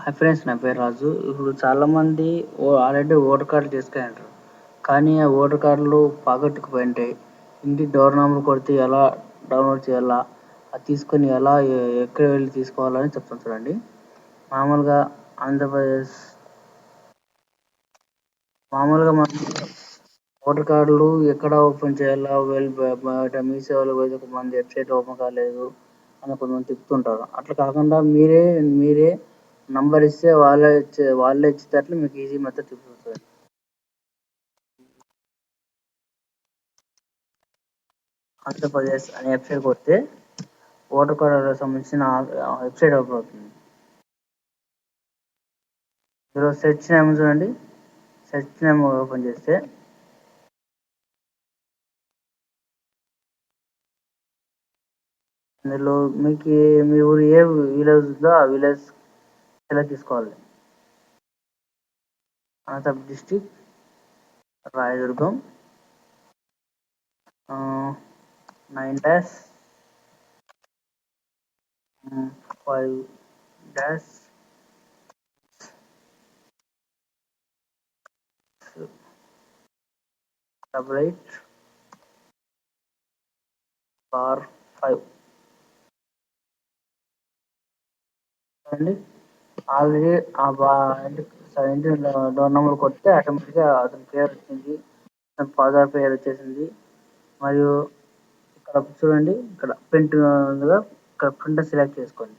Hi friends, నా పేరు రాజు. ఇప్పుడు చాలామంది ఆల్రెడీ ఓటర్ కార్డులు తీసుకున్నారు, కానీ ఆ ఓటర్ కార్డులు పోగొట్టుకుపోయింటాయి. ఇంటి డోర్ నెంబర్ కొడితే ఎలా డౌన్లోడ్ చేయాలా, అది తీసుకొని ఎలా ఎక్కడ వెళ్ళి తీసుకోవాలని చెప్తాను చూడండి. మామూలుగా ఆంధ్రప్రదేశ్ మనం ఓటర్ కార్డులు ఎక్కడ ఓపెన్ చేయాలా, బయట మీ సేవలో పోతే కొంతమంది వెబ్సైట్ ఓపెన్ కాలేదు అని కొంతమంది చెప్తుంటారు. అట్లా కాకుండా మీరే నంబర్ ఇస్తే వాళ్ళే ఇచ్చేటట్లు మీకు ఈజీ మెథడ్ చూపిస్తుంది. ఆంధ్రప్రదేశ్ అనే వెబ్సైట్ కొడితే ఓటర్ కార్డు సంబంధించిన వెబ్సైట్ ఓపెన్ అవుతుంది. ఇందులో సెర్చ్ నేమ్ చూడండి. సెర్చ్ నేమ్ ఓపెన్ చేస్తే ఇందులో మీకు మీ ఊరు ఏ విలేజ్ ఉందో ఆ విలేజ్ సెలెక్ట్ తీసుకోవాలి. అనంతపురం డిస్టిక్, రాయదుర్గం, 9-5-88-5 అండి. ఆల్రెడీ ఇంటి డోర్ నెంబర్ కొడితే ఆటోమేటిక్గా అతని పేరు వచ్చింది, అతని ఫాదర్ పేరు వచ్చేసింది. మరియు ఇక్కడ చూడండి, ఇక్కడ ప్రింట్ ఉందిగా, ఇక్కడ ప్రింటర్ సెలెక్ట్ చేసుకోండి.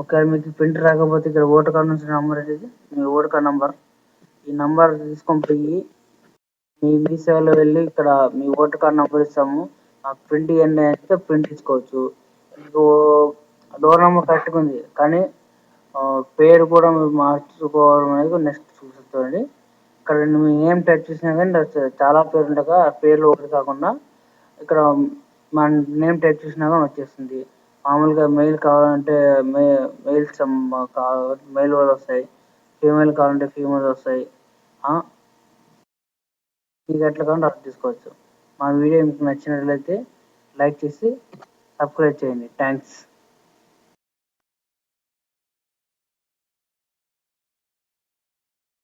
ఒకవేళ మీకు ప్రింట్ రాకపోతే ఇక్కడ ఓటర్ కార్డు నుంచి నంబర్ అనేది మీ ఓటర్ కార్డు నంబర్, ఈ నంబర్ తీసుకొని పోయి మీ సేవలో వెళ్ళి ఇక్కడ మీ ఓటర్ కార్డు నంబర్ ఇస్తాము, ఆ ప్రింట్ ఇవ్వండి అంటే ప్రింట్ ఇచ్చుకోవచ్చు. మీకు డోర్ నెంబర్ కరెక్ట్గా ఉంది, కానీ పేరు కూడా మీరు మార్చుకోవడం అనేది నెక్స్ట్ చూపిస్తుంది. ఇక్కడ మీ నేమ్ టైప్ చేసినా కానీ చాలా పేరు ఉండగా పేర్లు ఒకటి కాకుండా ఇక్కడ మన నేమ్ టైప్ చేసినా కానీ వచ్చేస్తుంది. మామూలుగా మెయిల్ కావాలంటే మెయిల్స్ మెయిల్ వాళ్ళు వస్తాయి, ఫీమేల్ కావాలంటే ఫీమేల్ వస్తాయి. మీకు ఎట్లా కావాలంటే అట్లా తీసుకోవచ్చు. మా వీడియో మీకు నచ్చినట్లయితే లైక్ చేసి సబ్స్క్రైబ్ చేయండి. థ్యాంక్స్.